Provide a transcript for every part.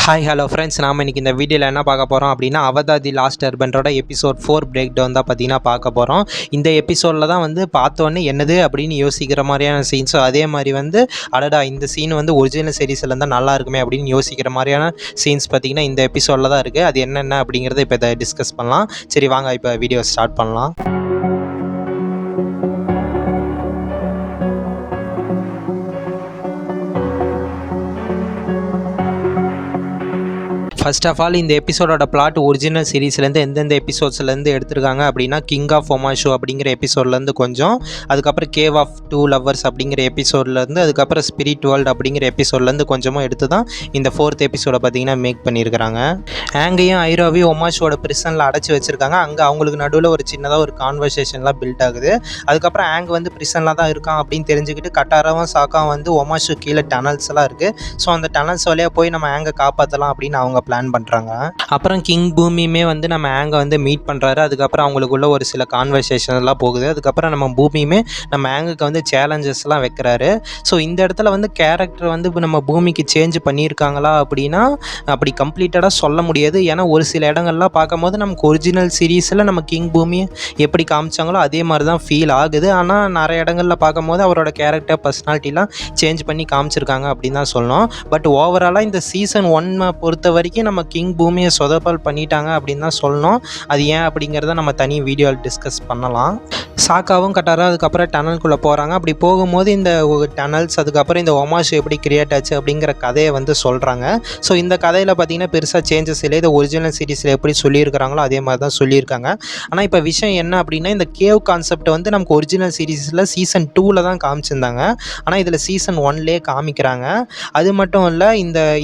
Hi hello friends, நாம் இன்றைக்கி இந்த வீடியோவில் என்ன பார்க்க போகிறோம் அப்படின்னா அவதார் தி லாஸ்ட் எர்பெண்டரோட எபிசோட் 4 பிரேக் டவுன் தான் பார்த்தீங்கன்னா பார்க்க போகிறோம். இந்த எபிசோடில் தான் வந்து பார்த்தோன்னே என்னது அப்படின்னு யோசிக்கிற மாதிரியான சீன்ஸோ, அதே மாதிரி வந்து அடடா இந்த சீன் வந்து ஒரிஜினல் சீரிஸில் இருந்தால் நல்லா இருக்குமே அப்படின்னு யோசிக்கிற மாதிரியான சீன்ஸ் பார்த்தீங்கன்னா இந்த எபிசோடில் தான் இருக்குது. அது என்னென்ன அப்படிங்கிறத இப்போ இதை டிஸ்கஸ் பண்ணலாம். சரி வாங்க இப்போ வீடியோ ஸ்டார்ட் பண்ணலாம். ஃபர்ஸ்ட் ஆஃப் ஆல் இந்த எபிசோடோட பிளாட் ஒரிஜினல் சீரிஸ்லேருந்து எந்தெந்த எபிசோட்ஸ்லேருந்து எடுத்திருக்காங்க அப்படின்னா கிங் ஆஃப் ஒமாஷோ அப்படிங்கிற எபிசோட்லேருந்து கொஞ்சம், அதுக்கப்புறம் கேவ் ஆஃப் டூ லவ்வர்ஸ் அப்படிங்கிற எபிசோட்லேருந்து, அதுக்கப்புறம் ஸ்பிரிட் வேர்ல்டு அப்படிங்கிற எபிசோட்லேருந்து கொஞ்சமாக எடுத்து தான் இந்த 4th எபிசோடை பார்த்தீங்கன்னா மேக் பண்ணியிருக்கிறாங்க. ஆங்கையும் ஐரோவையும் ஒமாஷோட பிரிசனில் அடைச்சி வச்சுருக்காங்க. அங்கே அவங்களுக்கு நடுவில் ஒரு சின்னதாக ஒரு கான்வர்சேஷன்லாம் பில்ட் ஆகுது. அதுக்கப்புறம் ஆங் வந்து பிரிசனில் தான் இருக்கான் அப்படின்னு தெரிஞ்சுக்கிட்டு கட்டாராவும் சாக்காவும் வந்து ஒமாஷோ கீழே டனல்ஸ் எல்லாம் இருக்குது. ஸோ அந்த டனல்ஸ் வழியாக போய் நம்ம ஆங்கை காப்பாற்றலாம் அப்படின்னு அவங்க பிளான் பண்ணுறாங்க. அப்புறம் கிங் பூமியுமே வந்து நம்ம ஆங்கை வந்து மீட் பண்ணுறாரு. அதுக்கப்புறம் அவங்களுக்குள்ள ஒரு சில கான்வர்சேஷன் எல்லாம் போகுது. அதுக்கப்புறம் நம்ம பூமியுமே நம்ம ஆங்குக்கு வந்து சேலஞ்சஸ்லாம் வைக்கிறாரு. ஸோ இந்த இடத்துல வந்து கேரக்டர் வந்து நம்ம பூமிக்கு சேஞ்ச் பண்ணியிருக்காங்களா அப்படின்னா அப்படி கம்ப்ளீட்டடாக சொல்ல முடியாது. ஏன்னா ஒரு சில இடங்கள்லாம் பார்க்கும்போது நமக்கு ஒரிஜினல் சீரீஸில் நம்ம கிங் பூமியை எப்படி காமிச்சாங்களோ அதே மாதிரி தான் ஃபீல் ஆகுது. ஆனால் நிறைய இடங்களில் பார்க்கும்போது அவரோட கேரக்டர் பர்சனாலிட்டிலாம் சேஞ்ச் பண்ணி காமிச்சிருக்காங்க அப்படின்னு தான் சொல்லணும். பட் ஓவராலாக இந்த சீசன் 1 பொறுத்த வரைக்கும் நம்ம கிங் பூமியை சொதப்பல் பண்ணிட்டாங்க அப்படின்னு தான் சொல்லணும். அது ஏன் அப்படிங்கிறத நம்ம தனி வீடியோவில் டிஸ்கஸ் பண்ணலாம். சாக்காவும் கட்டாரா அதுக்கப்புறம் டனல்குள்ளே போகிறாங்க. அப்படி போகும்போது இந்த டனல்ஸ் அதுக்கப்புறம் இந்த ஒமாஷோ எப்படி கிரியேட் ஆச்சு அப்படிங்கிற கதையை வந்து சொல்கிறாங்க. ஸோ இந்த கதையில் பார்த்திங்கன்னா பெருசாக சேஞ்சஸ் இல்லை. இது ஒரிஜினல் சீரிஸில் எப்படி சொல்லியிருக்கிறாங்களோ அதே மாதிரி தான் சொல்லியிருக்காங்க. ஆனால் இப்போ விஷயம் என்ன அப்படின்னா இந்த கேவ் கான்செப்ட் வந்து நமக்கு ஒரிஜினல் சீரிஸில் சீசன் 2ல் தான் காமிச்சிருந்தாங்க. ஆனால் இதில் சீசன் 1லேயே காமிக்கிறாங்க. அது மட்டும் இல்லை,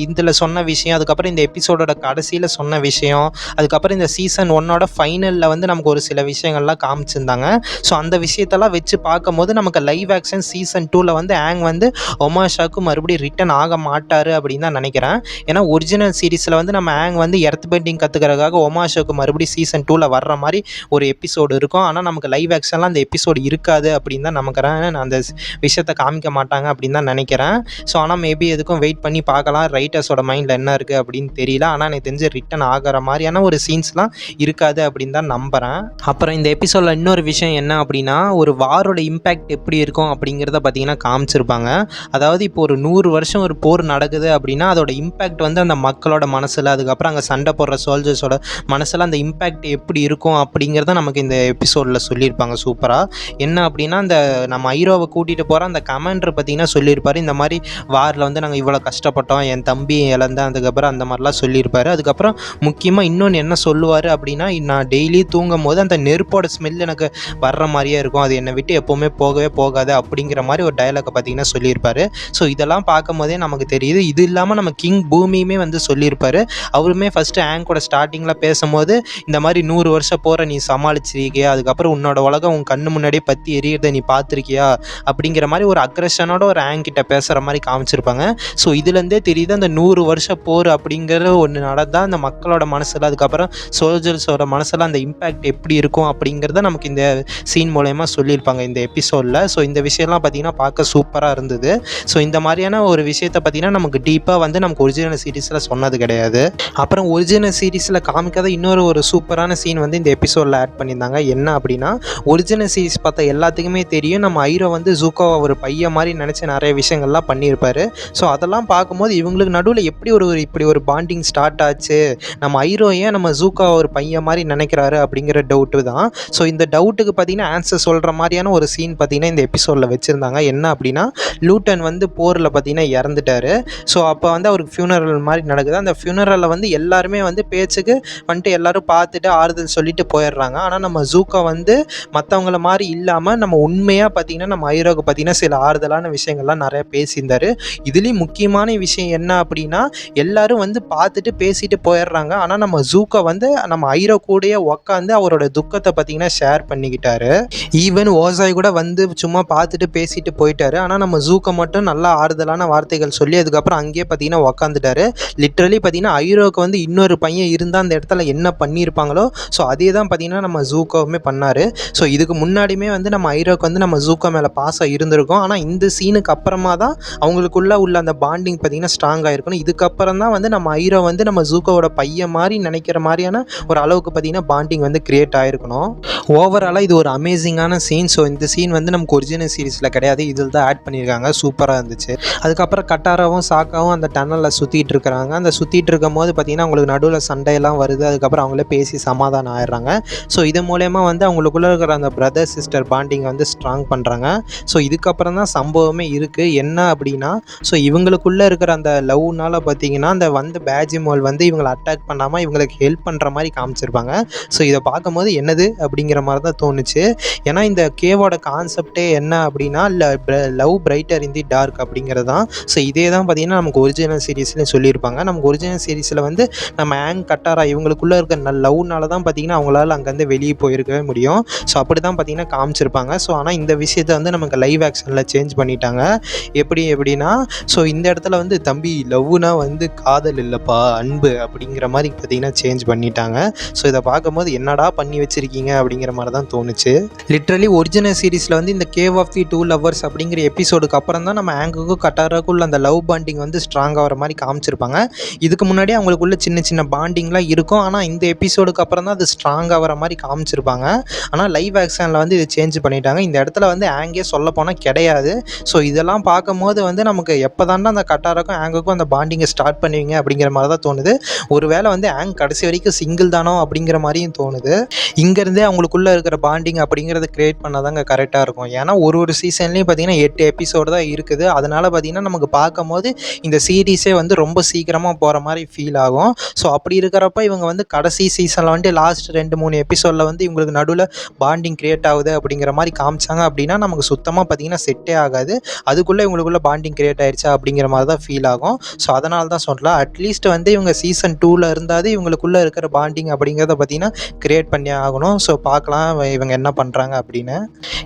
இதில் சொன்ன விஷயம், அதுக்கப்புறம் இந்த எபிசோடோட கடைசியில் சொன்ன விஷயம், அதுக்கப்புறம் இந்த சீசன் 1ஓட ஃபைனலில் வந்து நமக்கு ஒரு சில விஷயங்கள்லாம் காமிச்சிருந்தாங்க. ஸோ அந்த விஷயத்தெல்லாம் வச்சு பார்க்கும்போது நமக்கு லைவ் ஆக்ஷன் சீசன் 2ல் வந்து ஆங் வந்து ஒமாஷாவுக்கு மறுபடியும் ரிட்டன் ஆக மாட்டார் அப்படின்னு தான் நினைக்கிறேன். ஏன்னா ஒரிஜினல் சீரிஸில் வந்து நம்ம ஆங் வந்து எர்த் பெண்டிங் கற்றுக்கிறதுக்காக ஒமாஷாவுக்கு மறுபடியும் சீசன் 2ல் வர்ற மாதிரி ஒரு எபிசோடு இருக்கும். ஆனால் நமக்கு லைவ் ஆக்ஷன்லாம் அந்த எபிசோடு இருக்காது அப்படின்னு தான் நமக்கு அந்த விஷயத்தை காமிக்க மாட்டாங்க அப்படின்னு தான் நினைக்கிறேன். ஸோ ஆனால் மேபி எதுக்கும் வெயிட் பண்ணி பார்க்கலாம். ரைட்டர்ஸோட மைண்டில் என்ன இருக்குது அப்படின்னு தெரியல. ஆனால் எனக்கு தெரிஞ்சு ரிட்டன் ஆகிற மாதிரியான ஒரு சீன்ஸ்லாம் இருக்காது அப்படின்னு தான் நம்புகிறேன். அப்புறம் இந்த எபிசோடில் இன்னொரு விஷயம் என்ன அப்படின்னா ஒரு வாரோட இம்பேக்ட் எப்படி இருக்கும் அப்படிங்கிறத பார்த்தீங்கன்னா காமிச்சிருப்பாங்க. அதாவது இப்போ ஒரு 100 வருஷம் ஒரு போர் நடக்குது அப்படின்னா அதோட இம்பேக்ட் வந்து அந்த மக்களோட மனசில், அதுக்கப்புறம் அங்கே சண்டை போடுற சோல்ஜர்ஸோட மனசில் அந்த இம்பேக்ட் எப்படி இருக்கும் அப்படிங்கிறத நமக்கு இந்த எபிசோடில் சொல்லியிருப்பாங்க சூப்பராக. என்ன அப்படின்னா அந்த நம்ம ஐரோவை கூட்டிகிட்டு போகிற அந்த கமாண்டர் பார்த்திங்கன்னா சொல்லியிருப்பார், இந்த மாதிரி வாரில் வந்து நாங்கள் இவ்வளோ கஷ்டப்பட்டோம், என் தம்பி இழந்தேன், அதுக்கப்புறம் அந்த மாதிரிலாம் சொல்லியிருப்பார். அதுக்கப்புறம் முக்கியமாக இன்னொன்று என்ன சொல்லுவார் அப்படின்னா, நான் டெய்லி தூங்கும் போது அந்த நெருப்போட ஸ்மெல் எனக்கு வர்ற மாதிரியே இருக்கும், அது என்னை விட்டு எப்போவுமே போகவே போகாது அப்படிங்கிற மாதிரி ஒரு டயலாக்கை பார்த்தீங்கன்னா சொல்லியிருப்பார். ஸோ இதெல்லாம் பார்க்கும் போதே நமக்கு தெரியுது. இது இல்லாமல் நம்ம கிங் பூமியுமே வந்து சொல்லியிருப்பார். அவருமே ஃபஸ்ட்டு ஆங் கூட ஸ்டார்டிங்கில் பேசும்போது இந்த மாதிரி 100 வருஷம் போகிற நீ சமாளிச்சிருக்கியா, அதுக்கப்புறம் உன்னோட உலகம் உன் கண்ணு முன்னாடியே பற்றி எரியறதை நீ பார்த்துருக்கியா அப்படிங்கிற மாதிரி ஒரு அக்ரெஷனோட ஒரு ஆங் கிட்ட பேசுகிற மாதிரி காமிச்சிருப்பாங்க. ஸோ இதுலேருந்தே தெரியுது அந்த 100 வருஷம் போர் அப்படிங்கிற ஒன்று நடந்தால் அந்த மக்களோட மனசில், அதுக்கப்புறம் சோல்ஜர்ஸோட மனசில் அந்த இம்பேக்ட் எப்படி இருக்கும் அப்படிங்கிறத நமக்கு இந்த சீன் மூலயமா சொல்லியிருப்பாங்க இந்த எபிசோடில். ஸோ இந்த விஷயம்லாம் பார்த்திங்கன்னா பார்க்க சூப்பராக இருந்தது. ஸோ இந்த மாதிரியான ஒரு விஷயத்தை பார்த்திங்கன்னா நமக்கு டீப்பாக வந்து நமக்கு ஒரிஜினல் சீரிஸில் சொன்னது கிடையாது. அப்புறம் ஒரிஜினல் சீரிஸில் காமிக்காத இன்னொரு ஒரு சூப்பரான சீன் வந்து இந்த எபிசோடில் ஆட் பண்ணியிருந்தாங்க. என்ன அப்படின்னா ஒரிஜினல் சீரிஸ் பார்த்தா எல்லாத்துக்குமே தெரியும் நம்ம ஐரோ வந்து ஜூக்கோவை ஒரு பையன் மாதிரி நினச்சி நிறைய விஷயங்கள்லாம் பண்ணியிருப்பார். ஸோ அதெல்லாம் பார்க்கும்போது இவங்களுக்கு நடுவில் எப்படி இப்படி ஒரு பாண்டிங் ஸ்டார்ட் ஆச்சு, நம்ம ஐரோ ஏன் நம்ம ஜூக்கோவை ஒரு பையன் மாதிரி நினைக்கிறாரு அப்படிங்கிற டவுட்டு தான். ஸோ இந்த டவுட்டுக்கு பார்த்திங்கன்னா ஆன்சர் சொல்கிற மாதிரியான ஒரு சீன் பார்த்திங்கன்னா இந்த எபிசோடில் வச்சுருந்தாங்க. என்ன அப்படின்னா லூட்டன் வந்து போரில் பார்த்திங்கன்னா இறந்துட்டார். ஸோ அப்போ வந்து அவருக்கு ஃபியூனரல் மாதிரி நடக்குது. அந்த ஃபியூனரலில் வந்து எல்லாருமே வந்து பேச்சுக்கு வந்துட்டு எல்லோரும் பார்த்துட்டு ஆறுதல் சொல்லிட்டு போயிடுறாங்க. ஆனால் நம்ம ஜூக்கோ வந்து மற்றவங்கள மாதிரி இல்லாமல் நம்ம உண்மையாக பார்த்திங்கன்னா நம்ம ஐரோக்கு பார்த்திங்கன்னா சில ஆறுதலான விஷயங்கள்லாம் நிறையா பேசியிருந்தார். இதுலேயும் முக்கியமான விஷயம் என்ன அப்படின்னா எல்லோரும் வந்து பார்த்துட்டு பேசிட்டு போயிடுறாங்க. ஆனால் நம்ம ஜூக்கோ வந்து நம்ம ஐரோ கூடயே உட்காந்து அவரோட துக்கத்தை பார்த்திங்கன்னா ஷேர் பண்ணிக்கிட்டாரு. சொல்லியிருப்பாரு. ஈவன் ஓசாய் கூட வந்து சும்மா பார்த்துட்டு பேசிட்டு போயிட்டாரு. ஆனால் நம்ம ஜூக்கோ மட்டும் நல்லா ஆறுதலான வார்த்தைகள் சொல்லி அதுக்கப்புறம் அங்கேயே பார்த்தீங்கன்னா உக்காந்துட்டாரு. லிட்ரலி பார்த்தீங்கன்னா ஐரோக்கு வந்து இன்னொரு பையன் இருந்தால் அந்த இடத்துல என்ன பண்ணியிருப்பாங்களோ ஸோ அதே தான் பார்த்தீங்கன்னா நம்ம ஜூக்கோவுமே பண்ணார். ஸோ இதுக்கு முன்னாடியுமே வந்து நம்ம ஐரோக்கு வந்து நம்ம ஜூக்கோ மேலே பாசம் இருந்திருக்கும். ஆனால் இந்த சீனுக்கு அப்புறமா தான் அவங்களுக்குள்ள உள்ள அந்த பாண்டிங் பார்த்தீங்கன்னா ஸ்ட்ராங் ஆகிருக்கணும். இதுக்கப்புறம் தான் வந்து நம்ம ஐரோ வந்து நம்ம ஜூக்கோவோட பையன் மாதிரி நினைக்கிற மாதிரியான ஒரு அளவுக்கு பார்த்தீங்கன்னா பாண்டிங் வந்து கிரியேட் ஆகிருக்கணும். ஓவராலாக இது ஒரு அமேசிங்கான சீன். ஸோ இந்த சீன் வந்து நமக்கு ஒரிஜினல் சீரிஸில் கிடையாது, இதில் தான் ஆட் பண்ணியிருக்காங்க. சூப்பராக இருந்துச்சு. அதுக்கப்புறம் கட்டாராவும் சாக்காவும் அந்த டன்னலில் சுற்றிட்டு இருக்கிறாங்க. அந்த சுற்றிட்டு இருக்கும் போது பார்த்தீங்கன்னா அவங்களுக்கு நடுவில் சண்டையெல்லாம் வருது. அதுக்கப்புறம் அவங்களே பேசி சமாதானம் ஆயிடுறாங்க. ஸோ இது மூலயமா வந்து அவங்களுக்குள்ளே இருக்கிற அந்த பிரதர் சிஸ்டர் பாண்டிங்கை வந்து ஸ்ட்ராங் பண்ணுறாங்க. ஸோ இதுக்கப்புறம் தான் சம்பவமே இருக்குது. என்ன அப்படின்னா ஸோ இவங்களுக்குள்ளே இருக்கிற அந்த லவ்னால் பார்த்தீங்கன்னா அந்த வந்து பேஜிமோல் வந்து இவங்களை அட்டாக் பண்ணாமல் இவங்களுக்கு ஹெல்ப் பண்ணுற மாதிரி காமிச்சிருப்பாங்க. ஸோ இதை பார்க்கும்போது என்னது அப்படிங்கிற மாதிரி தான் தோணுச்சு. ஏன்னா இந்த கேவோட கான்செப்டே என்ன அப்படின்னா லவ் பிரைட்டர் இன் தி டார்க் அப்படிங்கிறது தான். ஸோ இதே தான் பார்த்தீங்கன்னா நமக்கு ஒரிஜினல் சீரீஸ்லேயும் சொல்லியிருப்பாங்க. நமக்கு ஒரிஜினல் சீரீஸில் வந்து நம்ம ஆங் கட்டாரா இவங்களுக்குள்ளே இருக்க லவ்னால தான் பார்த்தீங்கன்னா அவங்களால அங்கேருந்து வெளியே போயிருக்கவே முடியும். ஸோ அப்படி தான் பார்த்தீங்கன்னா காமிச்சிருப்பாங்க. ஸோ ஆனால் இந்த விஷயத்தை வந்து நமக்கு லைவ் ஆக்ஷனில் சேஞ்ச் பண்ணிட்டாங்க. எப்படின்னா ஸோ இந்த இடத்துல வந்து தம்பி லவ்னா வந்து காதல் இல்லைப்பா அன்பு அப்படிங்கிற மாதிரி பார்த்தீங்கன்னா சேஞ்ச் பண்ணிட்டாங்க. ஸோ இதை பார்க்கும்போது என்னடா பண்ணி வச்சுருக்கீங்க அப்படிங்கிற மாதிரி தான் தோணுச்சு. லிட்ரலி ஒரிஜினல் சீரிஸில் வந்து இந்த கேவ் ஆஃப் தி 2 லவ்வர்ஸ் அப்படிங்கிற எபிசோடுக்கு அப்புறம் தான் நம்ம ஆங்குக்கும் கட்டாராக்குள்ள அந்த லவ் பாண்டிங் வந்து ஸ்ட்ராங் ஆகிற மாதிரி காமிச்சிருப்பாங்க. இதுக்கு முன்னாடி அவங்களுக்குள்ள சின்ன சின்ன பாண்டிங்லாம் இருக்கும். ஆனால் இந்த எபிசோடுக்கு அப்புறம் தான் அது ஸ்ட்ராங் ஆகிற மாதிரி காமிச்சிருப்பாங்க. ஆனால் லைவ் ஆக்ஷனில் வந்து இதை சேஞ்ச் பண்ணிட்டாங்க. இந்த இடத்துல வந்து ஆங்கே சொல்ல போனால் கிடையாது. ஸோ இதெல்லாம் பார்க்கும்போது வந்து நமக்கு எப்போ தாண்டா அந்த கட்டாராக்கும் ஆங்குக்கும் அந்த பாண்டிங்கை ஸ்டார்ட் பண்ணுவீங்க அப்படிங்கிற மாதிரி தான் தோணுது. ஒருவேளை வந்து ஆங் கடைசி வரைக்கும் சிங்கிள் தானோ அப்படிங்கிற மாதிரியும் தோணுது. இங்கேருந்தே அவங்களுக்குள்ளே இருக்கிற பாண்டிங் அப்படிங்கிறத கிரியேட் பண்ணாதாங்க கரெக்டாக இருக்கும். ஏன்னா ஒரு சீசன்லேயும் பார்த்தீங்கன்னா 8 எபிசோடு தான் இருக்குது. அதனால் பார்த்தீங்கன்னா நமக்கு பார்க்கும்போது இந்த சீரீஸே வந்து ரொம்ப சீக்கிரமாக போகிற மாதிரி ஃபீல் ஆகும். ஸோ அப்படி இருக்கிறப்ப இவங்க வந்து கடைசி சீசனில் வந்து லாஸ்ட் 2-3 எபிசோடில் வந்து இவங்களுக்கு நடுவில் பாண்டிங் கிரியேட் ஆகுது அப்படிங்கிற மாதிரி காமிச்சாங்க அப்படின்னா நமக்கு சுத்தமாக பார்த்தீங்கன்னா செட்டே ஆகாது. அதுக்குள்ளே இவங்களுக்குள்ள பாண்டிங் கிரியேட் ஆகிடுச்சா அப்படிங்கிற மாதிரி தான் ஃபீல் ஆகும். ஸோ அதனால தான் சொல்லலாம் அட்லீஸ்ட் வந்து இவங்க சீசன் 2ல் இருந்தாது இவங்களுக்குள்ளே இருக்கிற பாண்டிங் அப்படிங்கிறத பார்த்தீங்கன்னா கிரியேட் பண்ணி ஆகணும். ஸோ பார்க்கலாம் இவங்க என்ன பண்ணுறாங்க அப்படின்னு.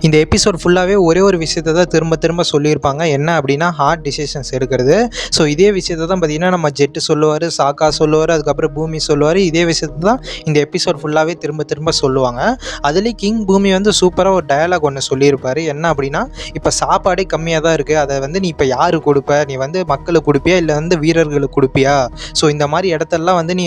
இந்த எபிசோட் ஃபுல்லாகவே ஒரே ஒரு விஷயத்தை தான் திரும்ப திரும்ப சொல்லியிருப்பாங்க. என்ன அப்படின்னா ஹார்ட் டிசிஷன்ஸ் எடுக்கிறது. ஸோ இதே விஷயத்தை தான் பார்த்தீங்கன்னா நம்ம ஜெட்டு சொல்லுவார், சாக்கா சொல்லுவார், அதுக்கப்புறம் பூமி சொல்லுவார். இதே விஷயத்தை தான் இந்த எபிசோட் ஃபுல்லாகவே திரும்ப திரும்ப சொல்லுவாங்க. அதுலேயும் கிங் பூமி வந்து சூப்பராக ஒரு டயலாக் ஒன்று சொல்லியிருப்பார். என்ன அப்படின்னா இப்போ சாப்பாடே கம்மியாக தான் இருக்குது, அதை வந்து நீ இப்போ யாருக்கு கொடுப்ப, நீ வந்து மக்களுக்கு கொடுப்பியா இல்லை வந்து வீரர்களுக்கு கொடுப்பியா? ஸோ இந்த மாதிரி இடத்தெல்லாம் வந்து நீ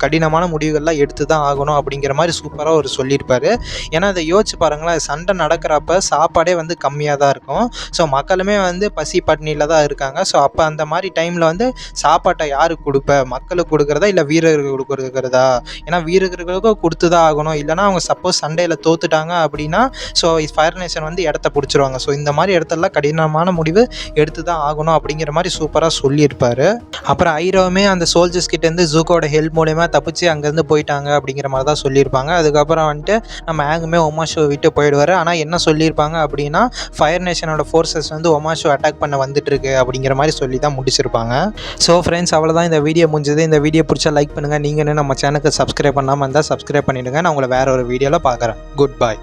கடினமான முடிவுகள்லாம் எடுத்து தான் ஆகணும் அப்படிங்கிற மாதிரி சூப்பராக ஒரு சொல்லியிருப்பார். ஏன்னா அதை யோசிச்சு பாருங்களேன், சண்டை நடக்கிறப்ப சாப்பாடே வந்து கம்மியாக தான் இருக்கும். ஸோ மக்களுமே வந்து பசி பட்னியில் தான் இருக்காங்க. ஸோ அப்போ அந்த மாதிரி டைமில் வந்து சாப்பாட்டை யாருக்கு கொடுப்ப, மக்களுக்கு கொடுக்குறதா இல்லை வீரர்களுக்கு கொடுக்குறதா? ஏன்னா வீரர்களுக்கும் கொடுத்து தான் ஆகணும். இல்லைனா அவங்க சப்போஸ் சண்டையில் தோத்துட்டாங்க அப்படின்னா ஸோ ஃபயர் நேஷன் வந்து இடத்த பிடிச்சிருவாங்க. ஸோ இந்த மாதிரி இடத்தெல்லாம் கடினமான முடிவு எடுத்து தான் ஆகணும் அப்படிங்கிற மாதிரி சூப்பராக சொல்லியிருப்பார். அப்புறம் ஐரோவுமே அந்த சோல்ஜர்ஸ் கிட்டேருந்து ஜூக்கோட ஹெல்ப் மூலயமா தப்பிச்சு அங்கேருந்து போயிட்டாங்க அப்படிங்கிற மாதிரி தான் சொல்லியிருப்பாங்க. அதுக்கப்புறம் வந்துட்டு நம்ம ஆங்குமே ஒமாஷோவை விட்டு போயிடுவார். ஆனால் என்ன சொல்லியிருப்பாங்க அப்படின்னா ஃபயர் நேஷனோட ஃபோர்ஸஸ் வந்து ஒமாஷோ அட்டாக் பண்ண வந்துட்டுருக்கு அப்படிங்கிற மாதிரி சொல்லி தான் முடிச்சிருப்பாங்க. ஸோ ஃப்ரெண்ட்ஸ் அவ்வளோதான் இந்த வீடியோ முடிஞ்சது. இந்த வீடியோ பிடிச்சா லைக் பண்ணுங்கள். நீங்கள் நம்ம சேனலுக்கு சப்ஸ்கிரைப் பண்ணாமல் இருந்தால் சப்ஸ்கிரைப் பண்ணிவிடுங்க. நான் உங்களை வேறு ஒரு வீடியோவில் பார்க்குறேன். Good bye.